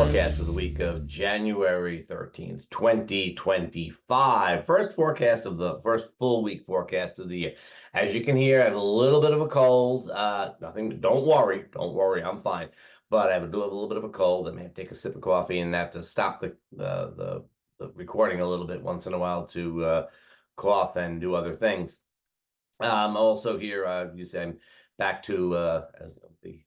forecast for the week of January 13th, 2025. First forecast of the first full week forecast of the year. As you can hear, I have a little bit of a cold. Nothing, don't worry, I'm fine. But do have a little bit of a cold. I may have to take a sip of coffee and have to stop the recording a little bit once in a while to cough and do other things. Also here, you say I'm back to the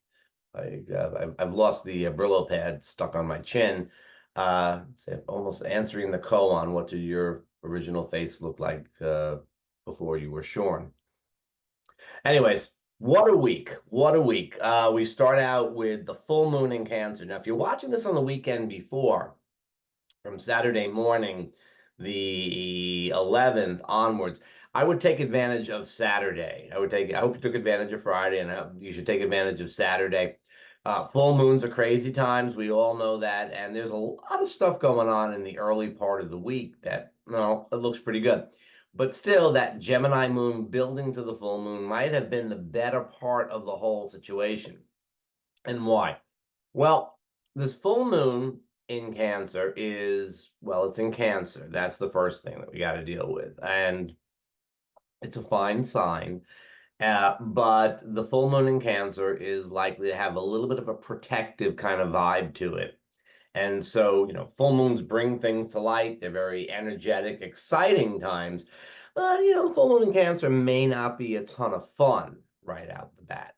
I've lost the Brillo pad stuck on my chin. Almost answering the koan, what did your original face look like before you were shorn? Anyways, what a week. What a week. We start out with the full moon in Cancer. Now, if you're watching this on the weekend before, from Saturday morning, the 11th onwards, I would take advantage of Saturday. I hope you took advantage of Friday, and you should take advantage of Saturday. Full moons are crazy times. We all know that. And there's a lot of stuff going on in the early part of the week that, well, it looks pretty good. But still, that Gemini moon building to the full moon might have been the better part of the whole situation. And why? Well, this full moon in Cancer is, well, it's in Cancer. That's the first thing that we got to deal with. And it's a fine sign. But the full moon in Cancer is likely to have a little bit of a protective kind of vibe to it. And so, full moons bring things to light. They're very energetic, exciting times. The full moon in Cancer may not be a ton of fun right out the bat.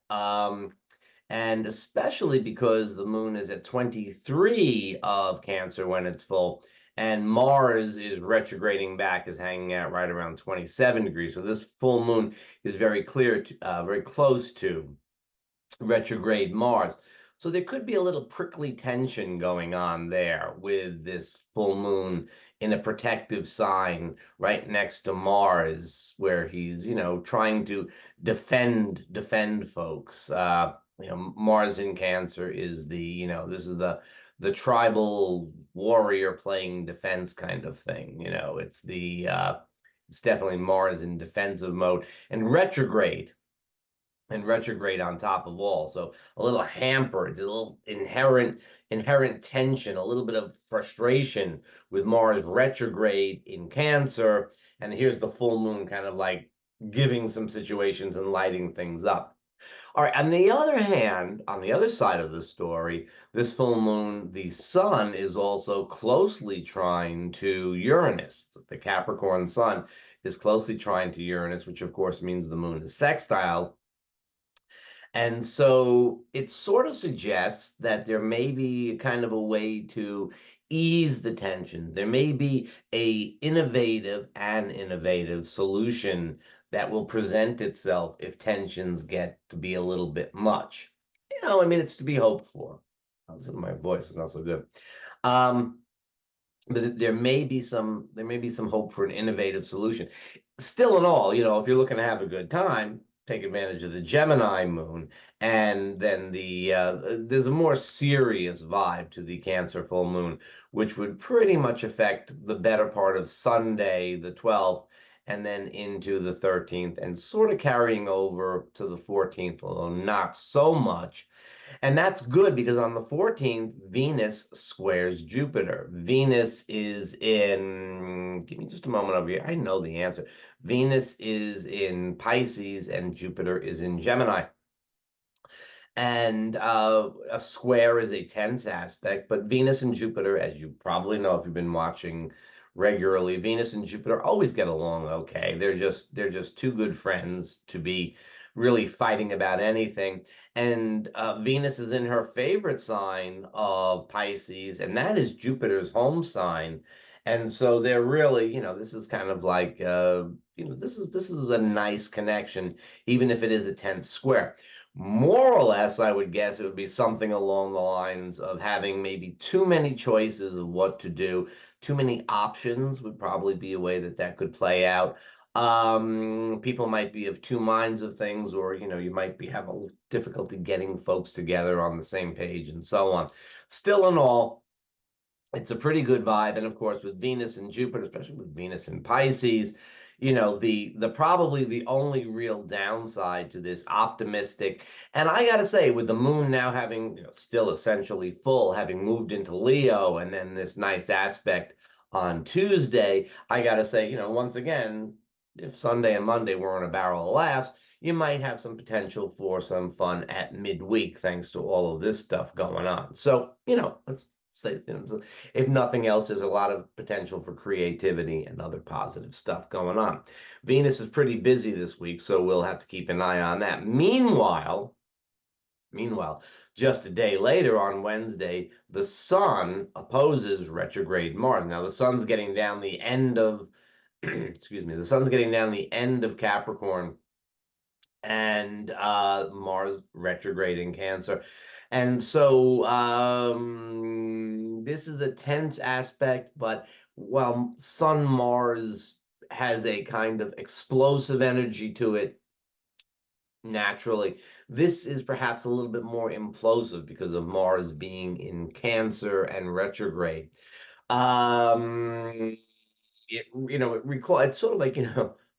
And especially because the moon is at 23 of Cancer when it's full, and Mars is retrograding back, is hanging out right around 27 degrees. So this full moon is very close to retrograde Mars. So there could be a little prickly tension going on there with this full moon in a protective sign right next to Mars, where he's, trying to defend folks. Mars in Cancer is this is the tribal warrior playing defense kind of thing. It's definitely Mars in defensive mode and retrograde on top of all. So a little hampered, a little inherent tension, a little bit of frustration with Mars retrograde in Cancer. And here's the full moon kind of like giving some situations and lighting things up. All right, on the other hand, on the other side of the story, this full moon, the sun is also closely trying to Uranus. The Capricorn sun is closely trying to Uranus, which of course means the moon is sextile. And so it sort of suggests that there may be kind of a way to ease the tension. There may be an innovative solution that will present itself if tensions get to be a little bit much. It's to be hoped for. My voice is not so good. But there may be some hope for an innovative solution. Still in all, if you're looking to have a good time, take advantage of the Gemini moon, and then there's a more serious vibe to the Cancer full moon, which would pretty much affect the better part of Sunday, the 12th, and then into the 13th, and sort of carrying over to the 14th, although not so much. And that's good because on the 14th, Venus squares Jupiter. Venus is in, give me just a moment over here. I know the answer. Venus is in Pisces and Jupiter is in Gemini. And a square is a tense aspect, but Venus and Jupiter, as you probably know if you've been watching regularly, Venus and Jupiter always get along okay. They're just two good friends to be really fighting about anything. And Venus is in her favorite sign of Pisces, and that is Jupiter's home sign. And so they're really, this is kind of like, this is a nice connection, even if it is a tense square. More or less, I would guess it would be something along the lines of having maybe too many choices of what to do. Too many options would probably be a way that could play out. People might be of two minds of things, or you might have a difficulty getting folks together on the same page and so on. Still in all, it's a pretty good vibe. And of course, with Venus and Jupiter, especially with Venus in Pisces, the probably the only real downside to this optimistic, and I gotta say, with the moon now having still essentially full, having moved into Leo, and then this nice aspect on Tuesday, I gotta say, once again, if Sunday and Monday were on a barrel of laughs, you might have some potential for some fun at midweek, thanks to all of this stuff going on. So, let's say, if nothing else, there's a lot of potential for creativity and other positive stuff going on. Venus is pretty busy this week, so we'll have to keep an eye on that. Meanwhile, just a day later on Wednesday, the Sun opposes retrograde Mars. Now, the Sun's getting down the end of, excuse me, the Sun's getting down the end of Capricorn, and Mars retrograde in Cancer. And so this is a tense aspect, but while Sun Mars has a kind of explosive energy to it naturally, this is perhaps a little bit more implosive because of Mars being in Cancer and retrograde. It's sort of like,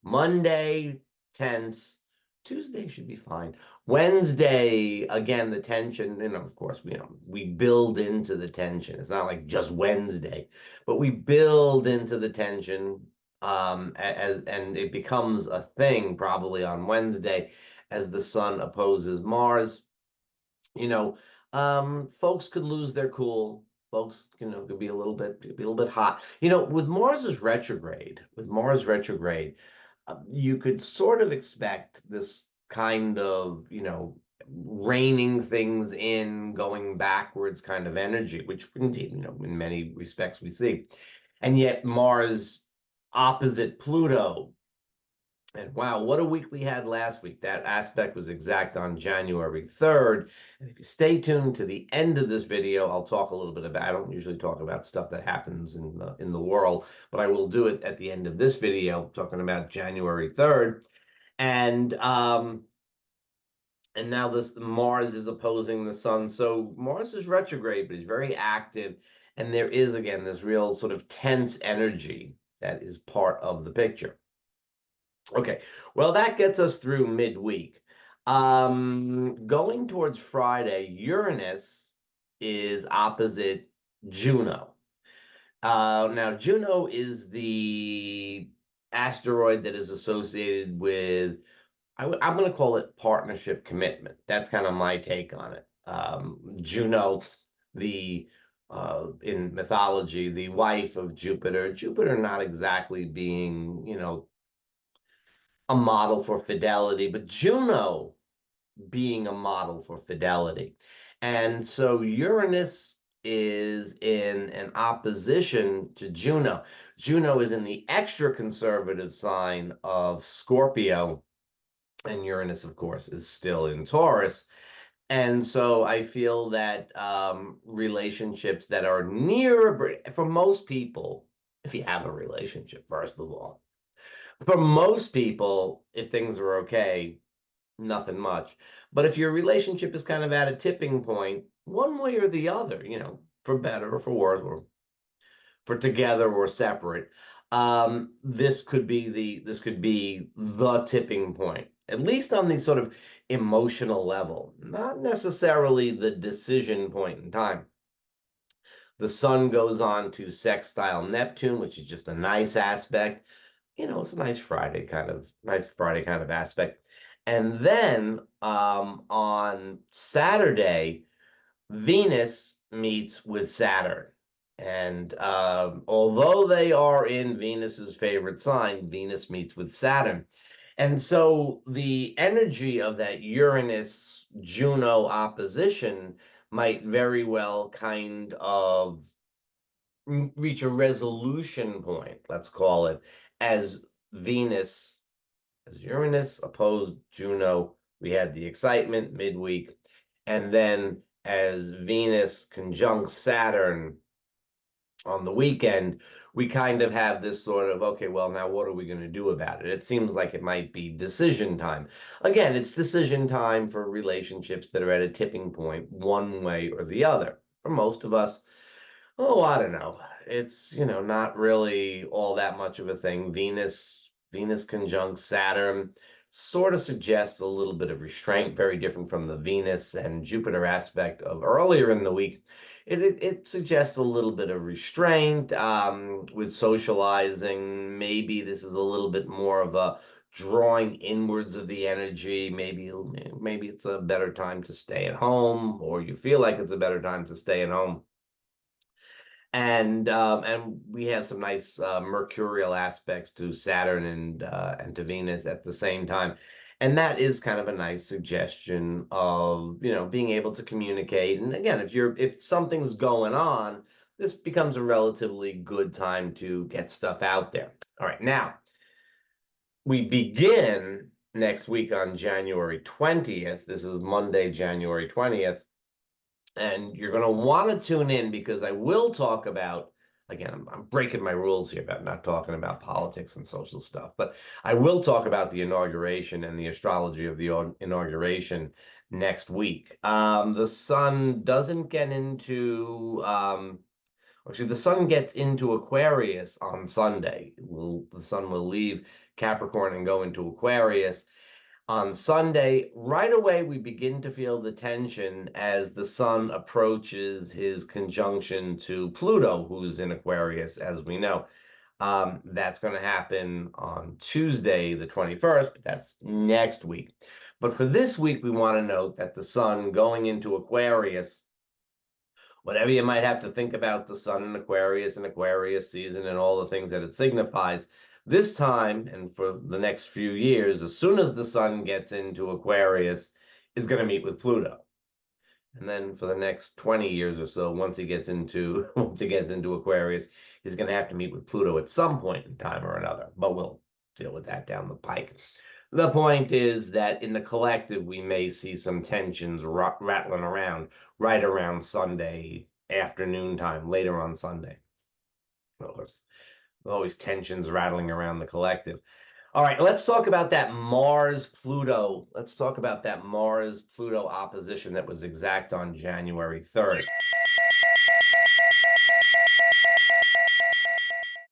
Monday tense, Tuesday should be fine. Wednesday, again, the tension, of course, we build into the tension. It's not like just Wednesday, but we build into the tension, and it becomes a thing probably on Wednesday as the Sun opposes Mars. Folks could lose their cool. Folks, could be a little bit hot. With Mars retrograde, you could sort of expect this kind of, reining things in, going backwards kind of energy, which indeed, in many respects we see. And yet Mars opposite Pluto, and wow, what a week we had last week. That aspect was exact on January 3rd. And if you stay tuned to the end of this video, I'll talk a little bit about, I don't usually talk about stuff that happens in the world, but I will do it at the end of this video, talking about January 3rd. And now this Mars is opposing the Sun. So Mars is retrograde, but he's very active. And there is, again, this real sort of tense energy that is part of the picture. Okay, well, that gets us through midweek. Going towards Friday, Uranus is opposite Juno. Now, Juno is the asteroid that is associated with, I'm going to call it partnership commitment. That's kind of my take on it. Juno, in mythology, the wife of Jupiter. Jupiter not exactly being, a model for fidelity, but Juno being a model for fidelity. And so Uranus is in an opposition to Juno. Juno is in the extra conservative sign of Scorpio, and Uranus, of course, is still in Taurus. And so I feel that relationships that are near, for most people, if you have a relationship, first of all, for most people, if things are okay, nothing much. But if your relationship is kind of at a tipping point, one way or the other, for better or for worse, or for together or separate, this could be the tipping point, at least on the sort of emotional level, not necessarily the decision point in time. The Sun goes on to sextile Neptune, which is just a nice aspect. It's a nice Friday kind of aspect. And then on Saturday, Venus meets with Saturn. And although they are in Venus's favorite sign, Venus meets with Saturn. And so the energy of that Uranus-Juno opposition might very well kind of reach a resolution point, let's call it, as Uranus opposed Juno. We had the excitement midweek, and then as Venus conjuncts Saturn on the weekend, we kind of have this sort of, okay, well, now what are we going to do about it? It seems like it might be decision time. Again, it's decision time for relationships that are at a tipping point, one way or the other. For most of us, I don't know. It's, not really all that much of a thing. Venus Venus conjunct Saturn sort of suggests a little bit of restraint, very different from the Venus and Jupiter aspect of earlier in the week. It suggests a little bit of restraint with socializing. Maybe this is a little bit more of a drawing inwards of the energy. Maybe it's a better time to stay at home, or you feel like it's a better time to stay at home. And we have some nice mercurial aspects to Saturn and to Venus at the same time, and that is kind of a nice suggestion of being able to communicate. And again, if something's going on, this becomes a relatively good time to get stuff out there. All right, now we begin next week on January 20th. This is Monday, January 20th. And you're going to want to tune in because I will talk about, again, I'm breaking my rules here about not talking about politics and social stuff, but I will talk about the inauguration and the astrology of the inauguration next week. The sun doesn't get into, actually, the sun gets into Aquarius on Sunday. The sun will leave Capricorn and go into Aquarius on Sunday. Right away, we begin to feel the tension as the sun approaches his conjunction to Pluto, who's in Aquarius, as we know. That's going to happen on Tuesday, the 21st, but that's next week. But for this week, we want to note that the sun going into Aquarius, whatever you might have to think about the sun in Aquarius and Aquarius season and all the things that it signifies, this time and for the next few years, as soon as the sun gets into Aquarius, is going to meet with Pluto. And then for the next 20 years or so, once he gets into Aquarius, he's going to have to meet with Pluto at some point in time or another. But we'll deal with that down the pike. The point is that in the collective, we may see some tensions rattling around right around Sunday afternoon time, later on Sunday. Well, there's always tensions rattling around the collective. All right, let's talk about that Mars-Pluto. Let's talk about that Mars-Pluto opposition that was exact on January 3rd.